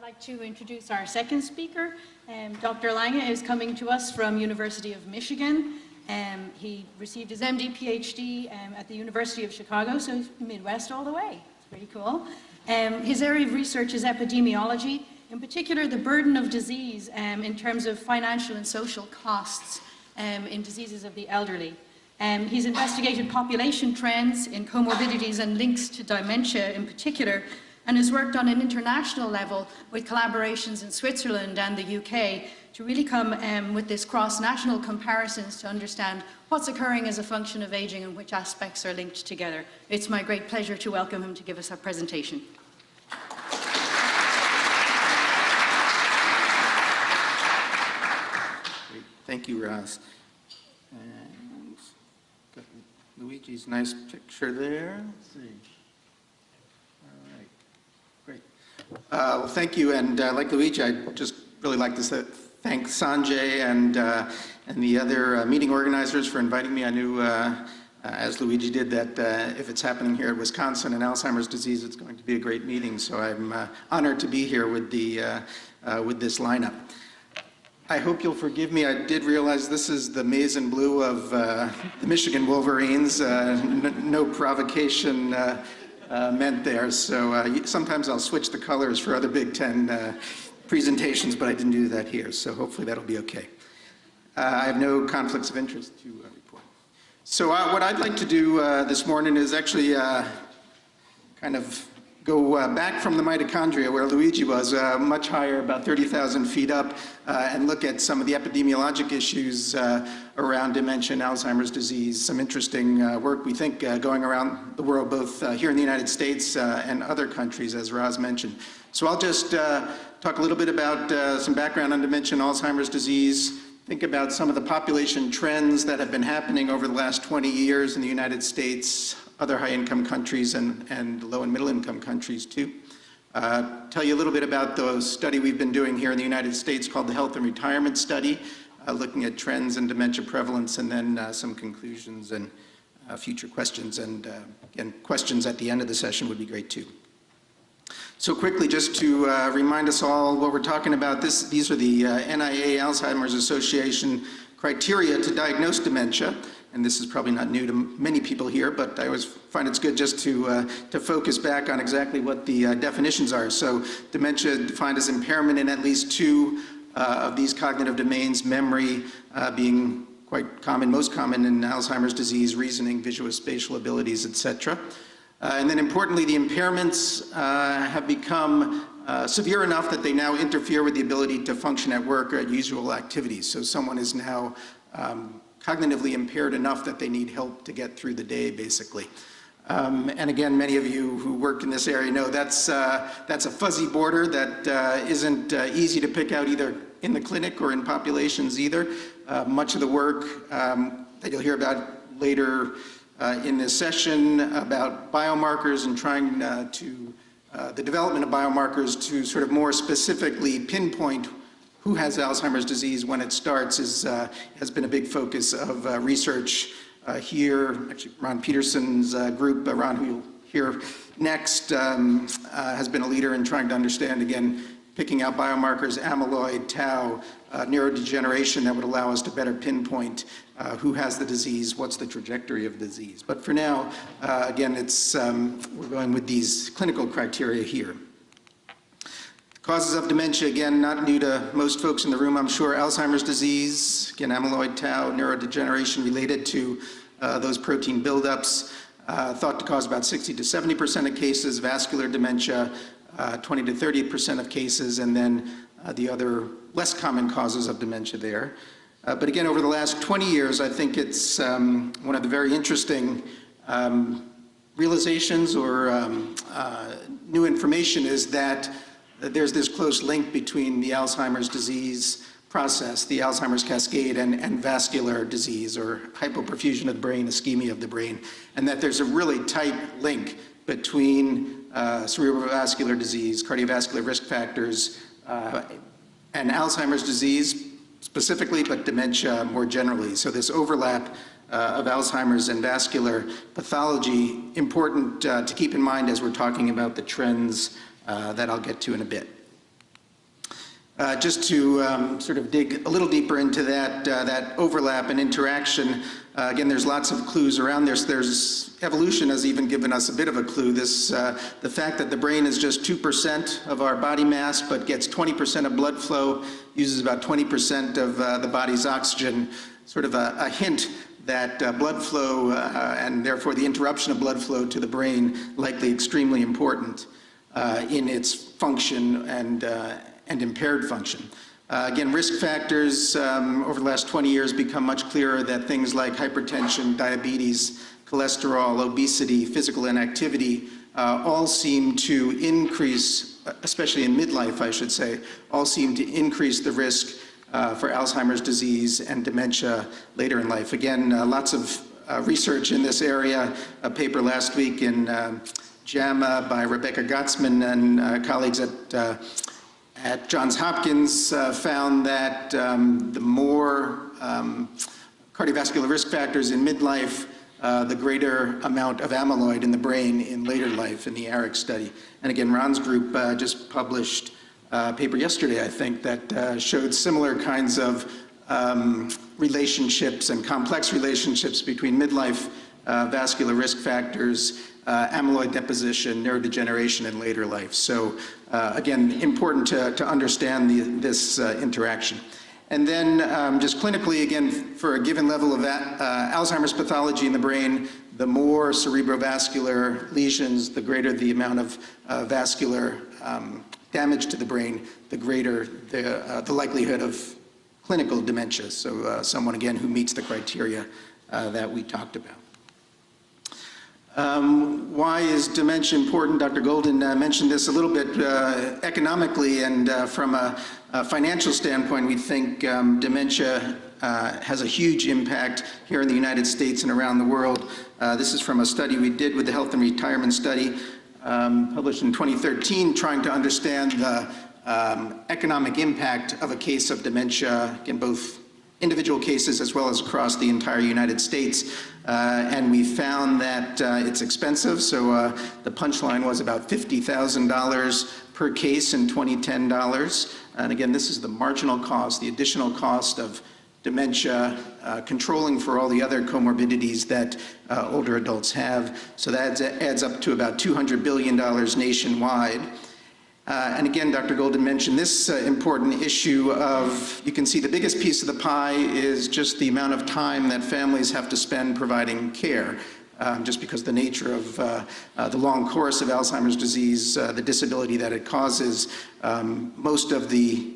like to introduce our second speaker. Dr. Langa is coming to us from University of Michigan. He received his MD, PhD at the University of Chicago, so he's Midwest all the way. It's pretty cool. His area of research is epidemiology, in particular the burden of disease in terms of financial and social costs in diseases of the elderly. He's investigated population trends in comorbidities and links to dementia in particular, and has worked on an international level with collaborations in Switzerland and the UK to really come with this cross-national comparisons to understand what's occurring as a function of aging and which aspects are linked together. It's my great pleasure to welcome him to give us a presentation. Great. Thank you, Ross. And got Luigi's nice picture there. Let's see. Well, thank you, and like Luigi, I'd just really like to thank Sanjay and the other meeting organizers for inviting me. I knew, as Luigi did, that if it's happening here at Wisconsin and Alzheimer's disease, it's going to be a great meeting, so I'm honored to be here with, with this lineup. I hope you'll forgive me. I did realize this is the maize and blue of the Michigan Wolverines. No provocation meant there, so sometimes I'll switch the colors for other Big Ten presentations, but I didn't do that here, so hopefully that'll be okay. I have no conflicts of interest to report. So what I'd like to do this morning is actually kind of go back from the mitochondria where Luigi was, much higher, about 30,000 feet up, and look at some of the epidemiologic issues around dementia and Alzheimer's disease. Some interesting work, we think, going around the world, both here in the United States and other countries, as Roz mentioned. So I'll just talk a little bit about some background on dementia and Alzheimer's disease, think about some of the population trends that have been happening over the last 20 years in the United States, other high-income countries, and low- and middle-income countries, too. Tell you a little bit about the study we've been doing here in the United States called the Health and Retirement Study, looking at trends in dementia prevalence, and then some conclusions and future questions. And again, questions at the end of the session would be great, too. So quickly, just to remind us all what we're talking about, these are the NIA Alzheimer's Association criteria to diagnose dementia. And this is probably not new to many people here, but I always find it's good just to focus back on exactly what the definitions are. So dementia defined as impairment in at least two of these cognitive domains, memory being quite common, most common in Alzheimer's disease, reasoning, visuospatial abilities, etc. And then importantly, the impairments have become severe enough that they now interfere with the ability to function at work or at usual activities. So someone is now cognitively impaired enough that they need help to get through the day, basically. And again, many of you who work in this area know that's a fuzzy border that isn't easy to pick out either in the clinic or in populations either. Much of the work that you'll hear about later in this session about biomarkers and trying to the development of biomarkers to sort of more specifically pinpoint who has Alzheimer's disease when it starts has been a big focus of research here. Actually, Ron Peterson's group, Ron, who you'll hear next, has been a leader in trying to understand, again, picking out biomarkers, amyloid, tau, neurodegeneration that would allow us to better pinpoint who has the disease, what's the trajectory of the disease. But for now, again, we're going with these clinical criteria here. Causes of dementia, again, not new to most folks in the room, I'm sure. Alzheimer's disease, again, amyloid, tau, neurodegeneration related to those protein buildups, thought to cause about 60 to 70% of cases, vascular dementia, 20 to 30% of cases, and then the other less common causes of dementia there. But again, over the last 20 years, I think it's one of the very interesting realizations or new information is that there's this close link between the Alzheimer's disease process, the Alzheimer's cascade, and vascular disease or hypoperfusion of the brain, ischemia of the brain, and that there's a really tight link between cerebrovascular disease, cardiovascular risk factors, and Alzheimer's disease specifically, but dementia more generally. So this overlap of Alzheimer's and vascular pathology, important to keep in mind as we're talking about the trends that I'll get to in a bit. Just to sort of dig a little deeper into that overlap and interaction, again, there's lots of clues around this. There's evolution has even given us a bit of a clue. The fact that the brain is just 2% of our body mass, but gets 20% of blood flow, uses about 20% of the body's oxygen, sort of a hint that blood flow and therefore the interruption of blood flow to the brain likely extremely important in its function and impaired function. Again, risk factors over the last 20 years become much clearer that things like hypertension, diabetes, cholesterol, obesity, physical inactivity all seem to increase, especially in midlife, I should say, all seem to increase the risk for Alzheimer's disease and dementia later in life. Again, lots of research in this area. A paper last week in JAMA by Rebecca Gottsman and colleagues at Johns Hopkins found that the more cardiovascular risk factors in midlife, the greater amount of amyloid in the brain in later life in the ARIC study. And again, Ron's group just published a paper yesterday, I think, that showed similar kinds of relationships and complex relationships between midlife vascular risk factors, amyloid deposition, neurodegeneration in later life. So again, important to understand this interaction. And then just clinically, again, for a given level of Alzheimer's pathology in the brain, the more cerebrovascular lesions, the greater the amount of vascular damage to the brain, the greater the likelihood of clinical dementia. So someone, again, who meets the criteria that we talked about. Why is dementia important? Dr. Golden mentioned this a little bit economically, and from a financial standpoint, we think dementia has a huge impact here in the United States and around the world. This is from a study we did with the Health and Retirement Study, published in 2013, trying to understand the economic impact of a case of dementia in both individual cases as well as across the entire United States. And we found that it's expensive. So the punchline was about $50,000 per case in 2010 dollars. And again, this is the marginal cost, the additional cost of dementia, controlling for all the other comorbidities that older adults have. So that adds up to about $200 billion nationwide. And again, Dr. Golden mentioned this important issue of, you can see the biggest piece of the pie is just the amount of time that families have to spend providing care, just because the nature of the long course of Alzheimer's disease, the disability that it causes, most of the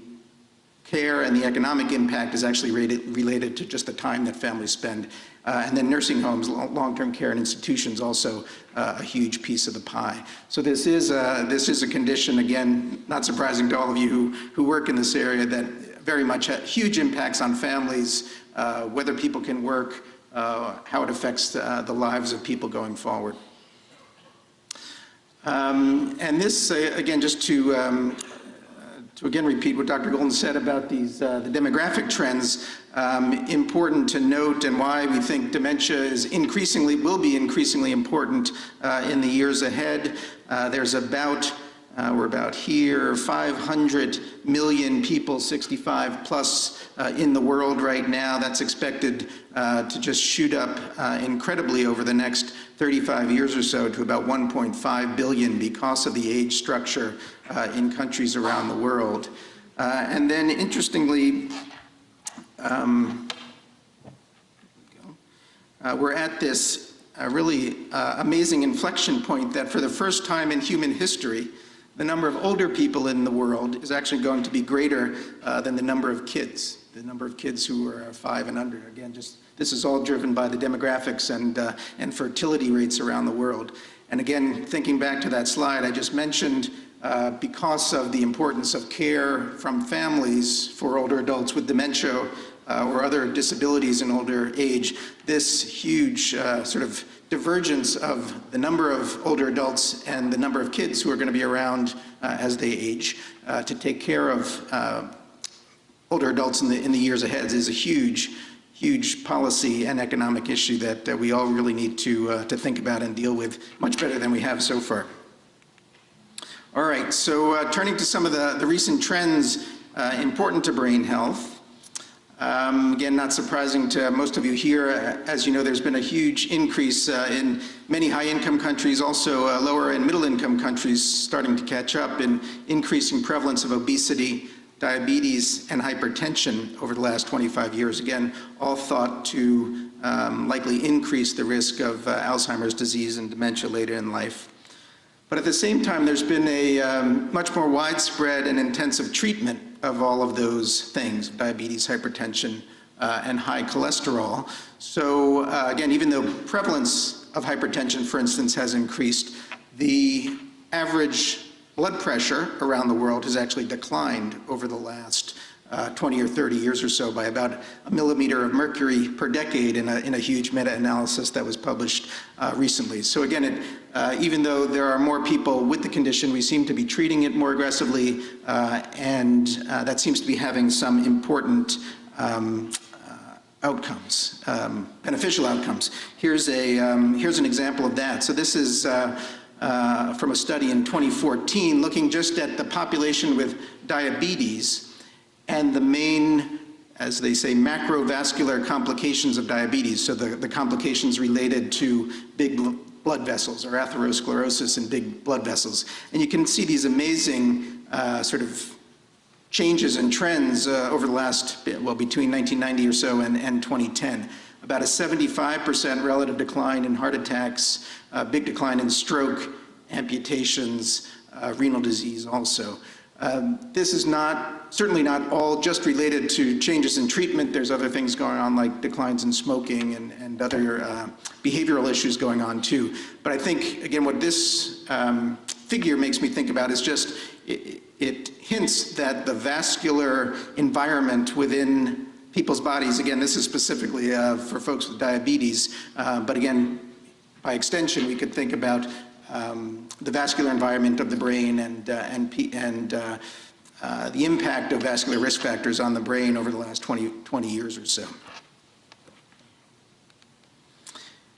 care and the economic impact is actually related to just the time that families spend. And then nursing homes, long-term care and institutions also a huge piece of the pie. So this is a condition, again, not surprising to all of you who work in this area, that very much had huge impacts on families, whether people can work, how it affects the lives of people going forward. And this, again, just to again repeat what Dr. Golden said about these the demographic trends, important to note, and why we think dementia is will be increasingly important in the years ahead. There's about, we're about here, 500 million people 65 plus in the world right now. That's expected to just shoot up incredibly over the next 35 years or so to about 1.5 billion because of the age structure in countries around the world. And then interestingly, we're at this really amazing inflection point that for the first time in human history, the number of older people in the world is actually going to be greater than the number of kids who are 5 and under. Again, this is all driven by the demographics and fertility rates around the world. And again, thinking back to that slide I just mentioned, because of the importance of care from families for older adults with dementia or other disabilities in older age, this huge sort of divergence of the number of older adults and the number of kids who are going to be around as they age to take care of older adults in the years ahead is a huge policy and economic issue that we all really need to think about and deal with much better than we have so far. All right, so turning to some of the recent trends important to brain health. Again, not surprising to most of you here. As you know, there's been a huge increase in many high-income countries, also lower and middle-income countries starting to catch up in increasing prevalence of obesity, diabetes, and hypertension over the last 25 years. Again, all thought to likely increase the risk of Alzheimer's disease and dementia later in life. But at the same time, there's been a much more widespread and intensive treatment of all of those things, diabetes, hypertension, and high cholesterol. So again, even though prevalence of hypertension, for instance, has increased, the average blood pressure around the world has actually declined over the last 20 or 30 years or so by about a millimeter of mercury per decade in a huge meta-analysis that was published recently. So again, even though there are more people with the condition, we seem to be treating it more aggressively, and that seems to be having some important outcomes, beneficial outcomes. Here's an example of that. So this is from a study in 2014 looking just at the population with diabetes and the main, as they say, macrovascular complications of diabetes, so the complications related to big blood vessels or atherosclerosis in big blood vessels. And you can see these amazing sort of changes and trends over the last, well, between 1990 or so and 2010. About a 75% relative decline in heart attacks, big decline in stroke, amputations, renal disease also. This is certainly not all just related to changes in treatment. There's other things going on like declines in smoking and other behavioral issues going on too. But I think, again, what this figure makes me think about is just, it hints that the vascular environment within people's bodies, again, this is specifically for folks with diabetes, but again, by extension, we could think about the vascular environment of the brain and the impact of vascular risk factors on the brain over the last 20 years or so.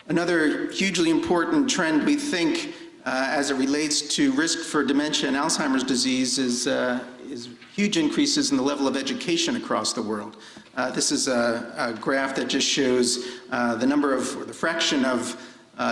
Another hugely important trend we think as it relates to risk for dementia and Alzheimer's disease is huge increases in the level of education across the world. This is a graph that just shows the number of, or the fraction of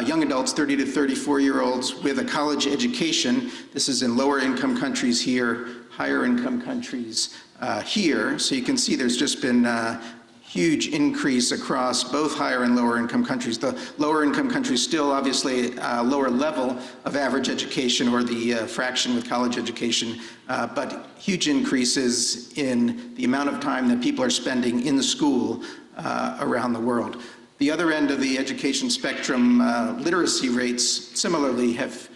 young adults, 30 to 34-year-olds with a college education. This is in lower income countries here, higher income countries here. So you can see there's just been a huge increase across both higher and lower income countries. The lower income countries still obviously a lower level of average education, or the fraction with college education, but huge increases in the amount of time that people are spending in the school around the world. The other end of the education spectrum, literacy rates similarly have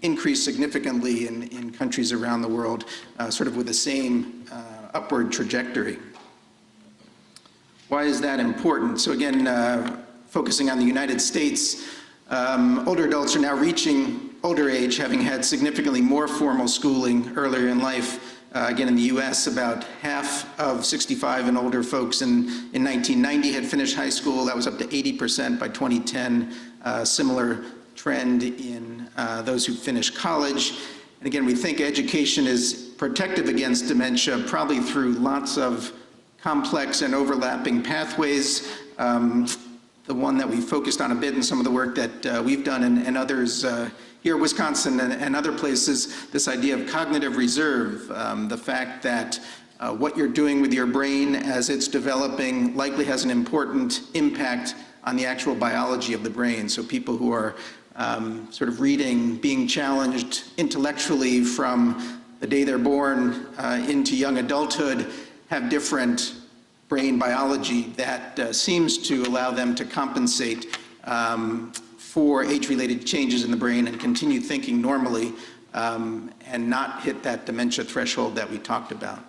increased significantly in countries around the world, sort of with the same upward trajectory. Why is that important? So again, focusing on the United States, older adults are now reaching older age, having had significantly more formal schooling earlier in life. Again, in the US, about half of 65 and older folks in 1990 had finished high school. That was up to 80% by 2010. Similar trend in those who finished college. And again, we think education is protective against dementia, probably through lots of complex and overlapping pathways. The one that we focused on a bit in some of the work that we've done and others here in Wisconsin and other places, this idea of cognitive reserve, the fact that what you're doing with your brain as it's developing likely has an important impact on the actual biology of the brain. So people who are sort of reading, being challenged intellectually from the day they're born into young adulthood have different brain biology that seems to allow them to compensate for age-related changes in the brain and continue thinking normally and not hit that dementia threshold that we talked about.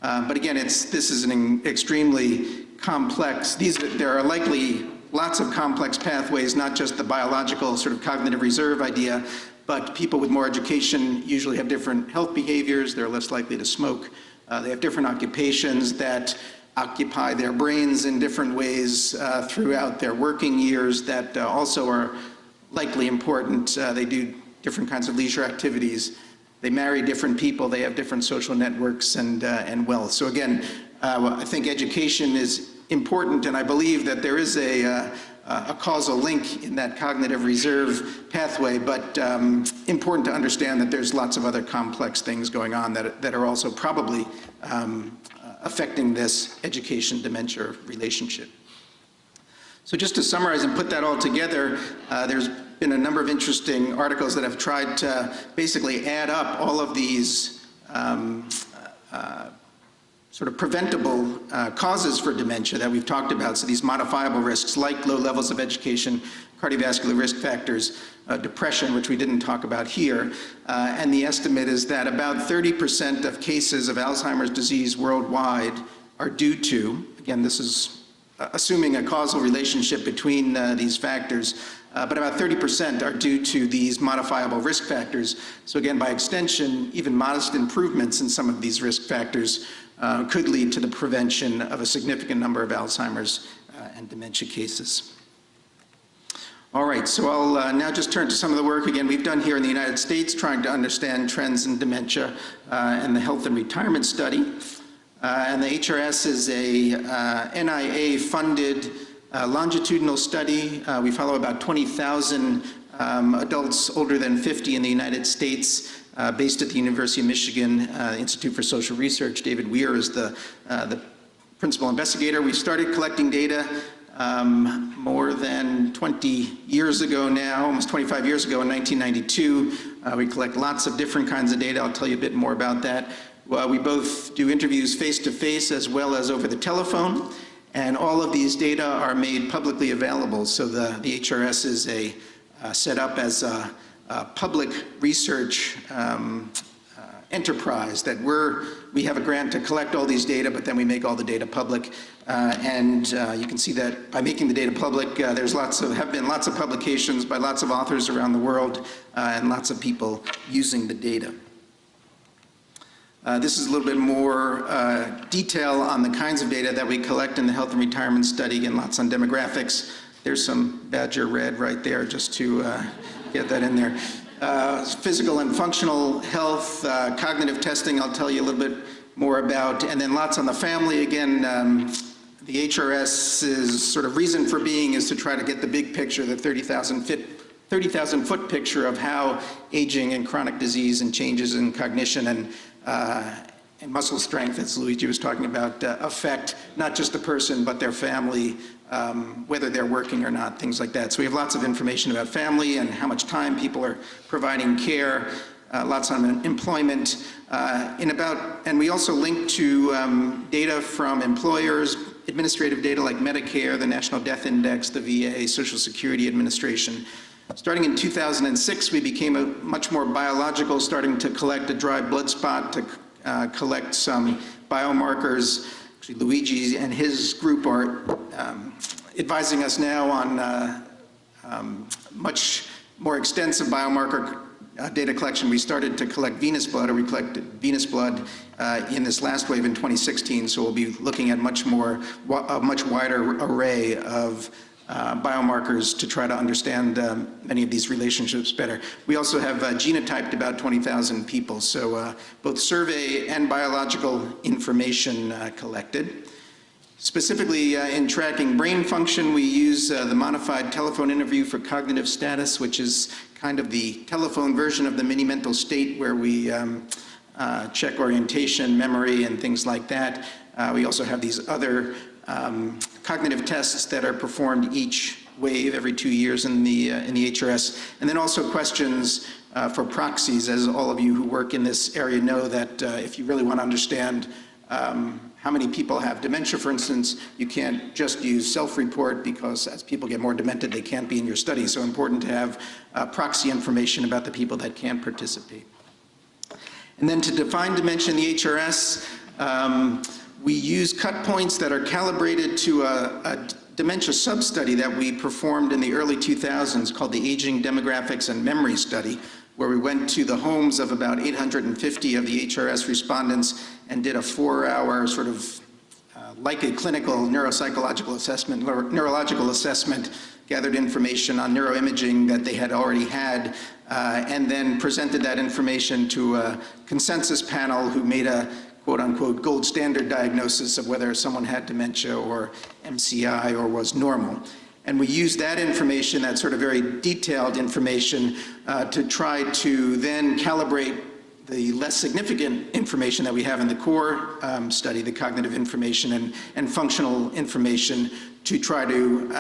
But again, this is an extremely complex, there are likely lots of complex pathways, not just the biological sort of cognitive reserve idea, but people with more education usually have different health behaviors, they're less likely to smoke, they have different occupations that occupy their brains in different ways throughout their working years that also are likely important. They do different kinds of leisure activities. they marry different people, they have different social networks and wealth. So again, I think education is important, and I believe that there is a causal link in that cognitive reserve pathway, but important to understand that there's lots of other complex things going on that are also probably affecting this education-dementia relationship. So just to summarize and put that all together, there's been a number of interesting articles that have tried to basically add up all of these sort of preventable causes for dementia that we've talked about. So these modifiable risks like low levels of education, cardiovascular risk factors, depression, which we didn't talk about here. And the estimate is that about 30% of cases of Alzheimer's disease worldwide are due to, again, this is assuming a causal relationship between these factors, but about 30% are due to these modifiable risk factors. So again, by extension, even modest improvements in some of these risk factors could lead to the prevention of a significant number of Alzheimer's and dementia cases. All right, so I'll now just turn to some of the work, again, we've done here in the United States, trying to understand trends in dementia and the health and retirement study. And the HRS is a NIA-funded longitudinal study. We follow about 20,000 adults older than 50 in the United States, based at the University of Michigan Institute for Social Research. David Weir is the principal investigator. We started collecting data more than 20 years ago now, almost 25 years ago in 1992. We collect lots of different kinds of data. I'll tell you a bit more about that. We both do interviews face-to-face as well as over the telephone, and all of these data are made publicly available. So the HRS is set up as a public research enterprise that we have a grant to collect all these data, but then we make all the data public. And you can see that by making the data public, there's have been lots of publications by lots of authors around the world and lots of people using the data. This is a little bit more detail on the kinds of data that we collect in the health and retirement study, and lots on demographics. There's some Badger red right there just to get that in there. Physical and functional health, cognitive testing, I'll tell you a little bit more about, and then lots on the family. Again, the HRS's sort of reason for being is to try to get the big picture, the 30,000 foot picture of how aging and chronic disease and changes in cognition and muscle strength, as Luigi was talking about, affect not just the person, but their family, whether they're working or not, things like that. So we have lots of information about family and how much time people are providing care, lots on employment, and we also link to data from employers, administrative data like Medicare, the National Death Index, the VA, Social Security Administration. Starting in 2006, we became much more biological, starting to collect a dry blood spot, to collect some biomarkers. Actually, Luigi and his group are advising us now on much more extensive biomarker data collection. We started to collect venous blood, or we collected venous blood in this last wave in 2016, so we'll be looking at a much wider array of biomarkers to try to understand many of these relationships better. We also have genotyped about 20,000 people, so both survey and biological information collected. Specifically in tracking brain function, we use the modified telephone interview for cognitive status, which is kind of the telephone version of the mini mental state, where we check orientation, memory, and things like that. We also have these other cognitive tests that are performed each wave every 2 years in the HRS, and then also questions for proxies. As all of you who work in this area know, that if you really want to understand how many people have dementia, for instance, you can't just use self-report, because as people get more demented, they can't be in your study. So important to have proxy information about the people that can participate. And then to define dementia in the HRS, we use cut points that are calibrated to a dementia sub-study that we performed in the early 2000s called the Aging, Demographics, and Memory Study, where we went to the homes of about 850 of the HRS respondents and did a 4-hour sort of like a clinical neuropsychological assessment, neurological assessment, gathered information on neuroimaging that they had already had and then presented that information to a consensus panel who made a quote-unquote gold standard diagnosis of whether someone had dementia or MCI or was normal. And we used that information, that sort of very detailed information, to try to then calibrate the less significant information that we have in the core study, the cognitive information and functional information, to try to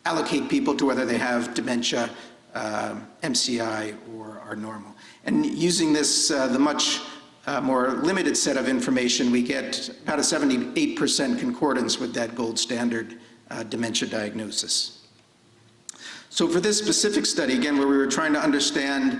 allocate people to whether they have dementia, MCI, or are normal. And using this, the much more limited set of information, we get about a 78% concordance with that gold standard dementia diagnosis. So for this specific study, again, where we were trying to understand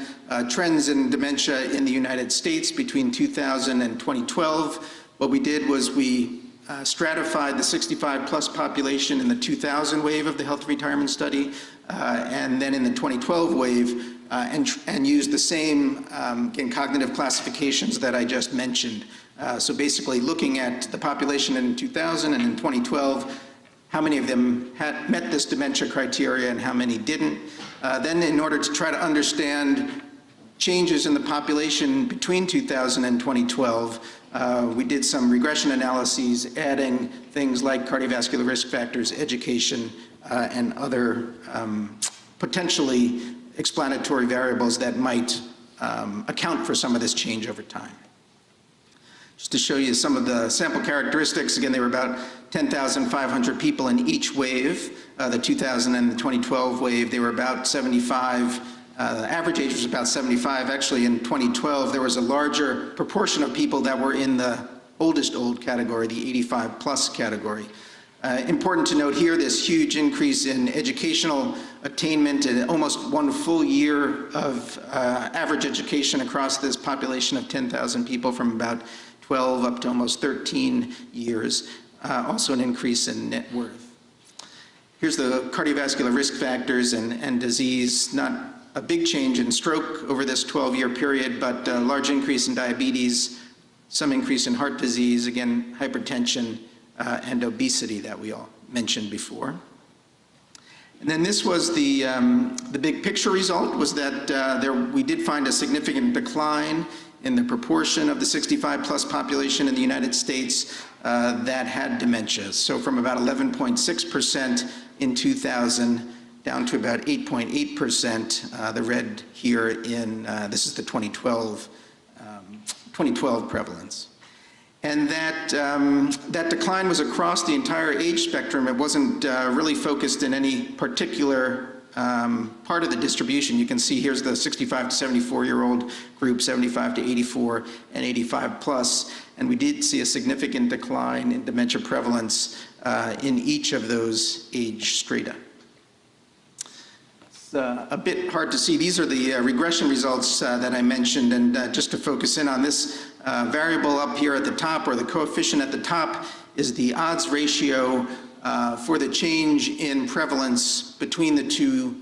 trends in dementia in the United States between 2000 and 2012, what we did was we stratified the 65-plus population in the 2000 wave of the health retirement study, and then in the 2012 wave, and used the same again, cognitive classifications that I just mentioned. So basically looking at the population in 2000 and in 2012, how many of them had met this dementia criteria and how many didn't. Then in order to try to understand changes in the population between 2000 and 2012, we did some regression analyses, adding things like cardiovascular risk factors, education, and other potentially explanatory variables that might account for some of this change over time. Just to show you some of the sample characteristics, again, there were about 10,500 people in each wave. The 2000 and the 2012 wave, they were about 75. The average age was about 75. Actually, in 2012, there was a larger proportion of people that were in the oldest old category, the 85-plus category. Important to note here, this huge increase in educational attainment and almost 1 full year of average education across this population of 10,000 people, from about 12 up to almost 13 years. Also an increase in net worth. Here's the cardiovascular risk factors and disease. Not a big change in stroke over this 12-year period, but a large increase in diabetes, some increase in heart disease, again, hypertension, and obesity that we all mentioned before. And then this was the big picture result, was that we did find a significant decline in the proportion of the 65-plus population in the United States that had dementia. So from about 11.6% in 2000 down to about 8.8%, the red here in, this is the 2012 prevalence. And that decline was across the entire age spectrum. It wasn't really focused in any particular part of the distribution. You can see here's the 65 to 74-year-old group, 75 to 84, and 85 plus. And we did see a significant decline in dementia prevalence in each of those age strata. It's a bit hard to see. These are the regression results that I mentioned. And just to focus in on this variable up here at the top, or the coefficient at the top, is the odds ratio for the change in prevalence between the two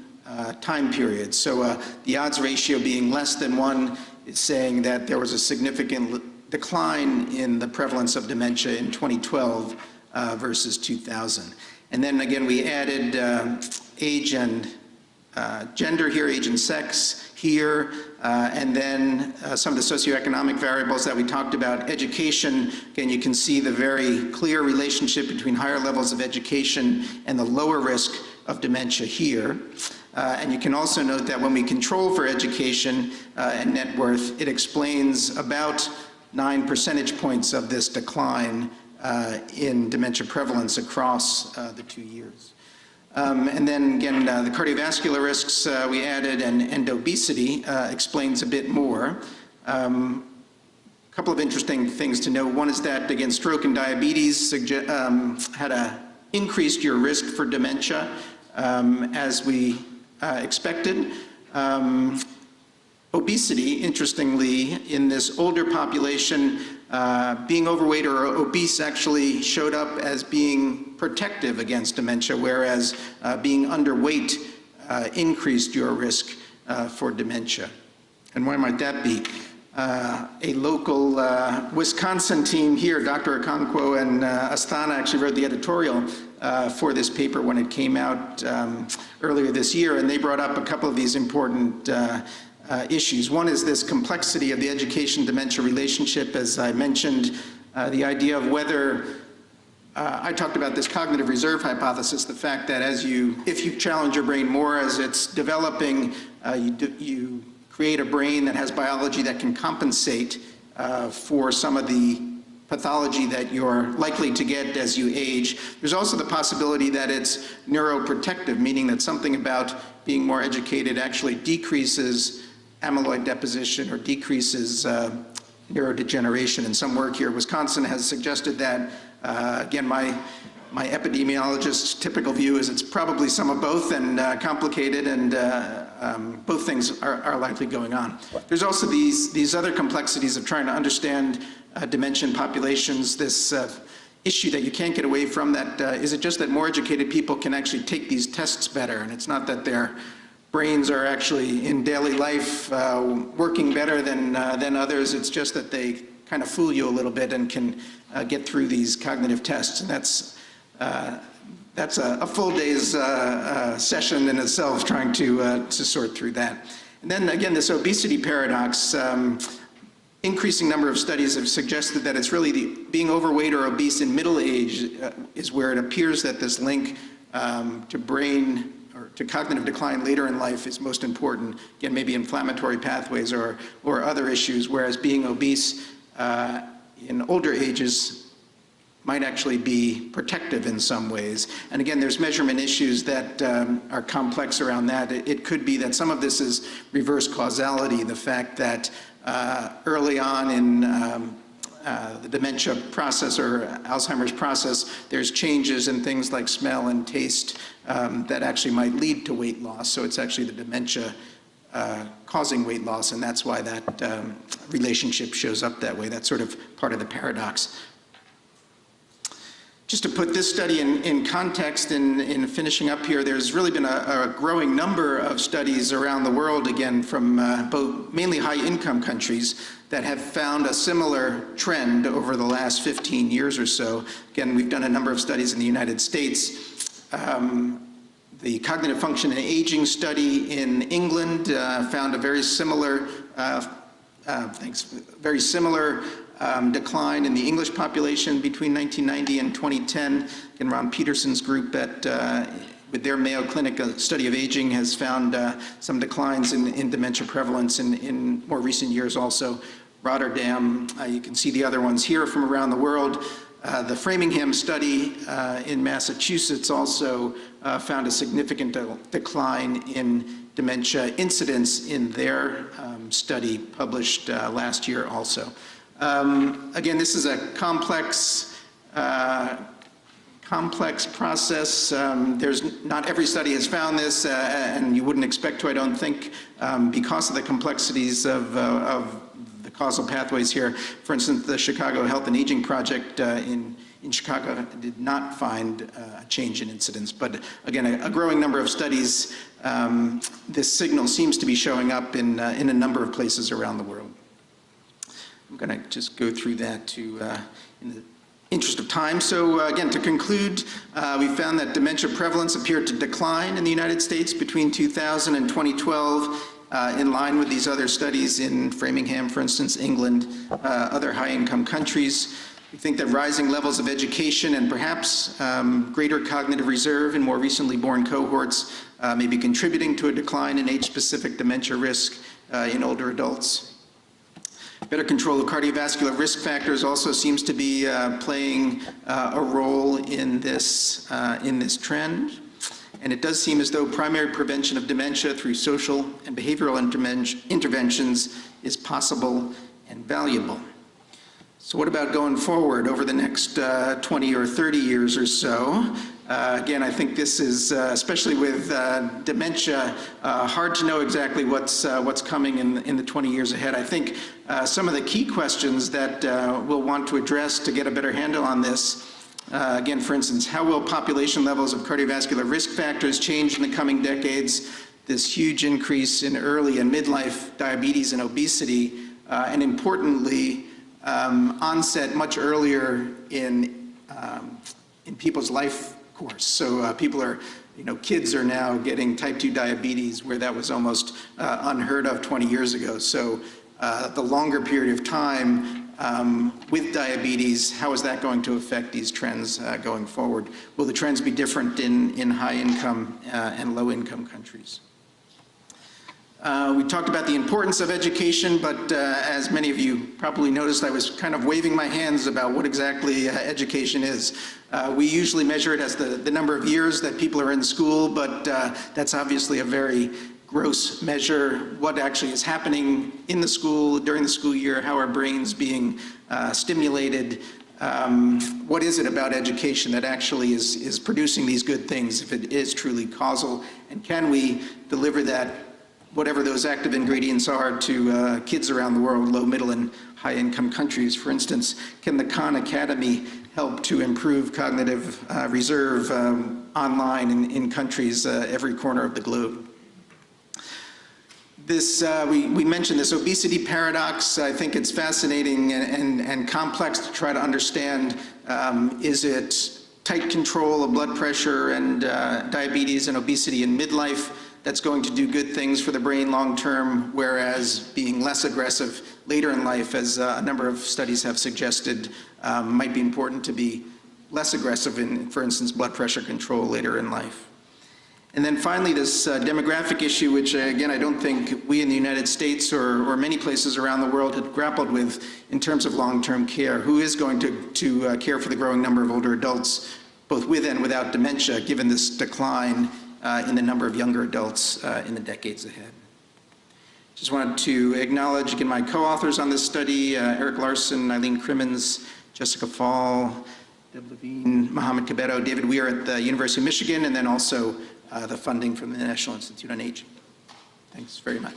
time periods. So the odds ratio being less than 1 is saying that there was a significant decline in the prevalence of dementia in 2012 versus 2000. And then again, we added age and gender here, age and sex here, and then some of the socioeconomic variables that we talked about. Education, again, you can see the very clear relationship between higher levels of education and the lower risk of dementia here. And you can also note that when we control for education and net worth, it explains about 9 percentage points of this decline in dementia prevalence across the 2 years. And then again, the cardiovascular risks we added, and obesity explains a bit more. A couple of interesting things to know. One is that, again, stroke and diabetes had increased your risk for dementia as we expected. Obesity, interestingly, in this older population, being overweight or obese actually showed up as being protective against dementia, whereas being underweight increased your risk for dementia. And why might that be? A local Wisconsin team here, Dr. Okonkwo and Asthana, actually wrote the editorial for this paper when it came out earlier this year, and they brought up a couple of these important issues. One is this complexity of the education-dementia relationship, as I mentioned, the idea of whether, I talked about this cognitive reserve hypothesis, the fact that if you challenge your brain more as it's developing, you create a brain that has biology that can compensate for some of the pathology that you're likely to get as you age. There's also the possibility that it's neuroprotective, meaning that something about being more educated actually decreases amyloid deposition or decreases neurodegeneration. In some work here, Wisconsin has suggested that, again, my epidemiologist's typical view is it's probably some of both and complicated, and both things are likely going on. There's also these other complexities of trying to understand dementia in populations, this issue that you can't get away from, that is it just that more educated people can actually take these tests better, and it's not that their brains are actually in daily life working better than others, it's just that they kind of fool you a little bit and can get through these cognitive tests, and that's a full day's session in itself, trying to sort through that. And then again, this obesity paradox, increasing number of studies have suggested that it's really being overweight or obese in middle age is where it appears that this link to brain or to cognitive decline later in life is most important. Again, maybe inflammatory pathways or other issues, whereas being obese in older ages might actually be protective in some ways. And again, there's measurement issues that are complex around that. It could be that some of this is reverse causality, the fact that early on in the dementia process or Alzheimer's process, there's changes in things like smell and taste that actually might lead to weight loss. So it's actually the dementia causing weight loss, and that's why that relationship shows up that way. That's sort of part of the paradox. Just to put this study in context, in finishing up here, there's really been a growing number of studies around the world, again, from both mainly high-income countries that have found a similar trend over the last 15 years or so. Again, we've done a number of studies in the United States. The cognitive function and aging study in England found a very similar, decline in the English population between 1990 and 2010. And Ron Peterson's group with their Mayo Clinic study of aging has found some declines in dementia prevalence in more recent years also. Rotterdam, you can see the other ones here from around the world. The Framingham study in Massachusetts also found a significant decline in dementia incidence in their study published last year also. Again, this is a complex process. Not every study has found this, and you wouldn't expect to, I don't think, because of the complexities of the causal pathways here. For instance, the Chicago Health and Aging Project in Chicago did not find a change in incidence. But again, a growing number of studies, this signal seems to be showing up in a number of places around the world. I'm going to just go through that in the interest of time. So again, to conclude, we found that dementia prevalence appeared to decline in the United States between 2000 and 2012, in line with these other studies in Framingham, for instance, England, other high-income countries. We think that rising levels of education and perhaps greater cognitive reserve in more recently born cohorts may be contributing to a decline in age-specific dementia risk in older adults. Better control of cardiovascular risk factors also seems to be playing a role in this trend. And it does seem as though primary prevention of dementia through social and behavioral interventions is possible and valuable. So what about going forward over the next 20 or 30 years or so? Again, I think this is, especially with dementia, hard to know exactly what's coming in the 20 years ahead. I think some of the key questions that we'll want to address to get a better handle on this, again, for instance, how will population levels of cardiovascular risk factors change in the coming decades? This huge increase in early and midlife diabetes and obesity, and importantly, onset much earlier in people's life course. So people are, kids are now getting type 2 diabetes where that was almost unheard of 20 years ago. So the longer period of time with diabetes, how is that going to affect these trends going forward? Will the trends be different in high-income and low-income countries? We talked about the importance of education, but as many of you probably noticed, I was kind of waving my hands about what exactly education is. We usually measure it as the number of years that people are in school, but that's obviously a very gross measure. What actually is happening in the school, during the school year, how are brains being stimulated? What is it about education that actually is producing these good things, if it is truly causal? And can we deliver that, whatever those active ingredients are, to kids around the world, low, middle, and high-income countries? For instance, can the Khan Academy help to improve cognitive reserve online in countries every corner of the globe? This, we mentioned this obesity paradox. I think it's fascinating and complex to try to understand. Is it tight control of blood pressure and diabetes and obesity in midlife that's going to do good things for the brain long term, whereas being less aggressive later in life, as a number of studies have suggested, might be important to be less aggressive in, for instance, blood pressure control later in life. And then finally, this demographic issue, which again, I don't think we in the United States or many places around the world had grappled with in terms of long-term care. Who is going to care for the growing number of older adults, both with and without dementia, given this decline in the number of younger adults in the decades ahead? Just wanted to acknowledge again my co-authors on this study, Eric Larson, Eileen Crimmins, Jessica Fall, Deb Levine, Mohammed Cabetto, David Weir at the University of Michigan, and then also the funding from the National Institute on Aging. Thanks very much.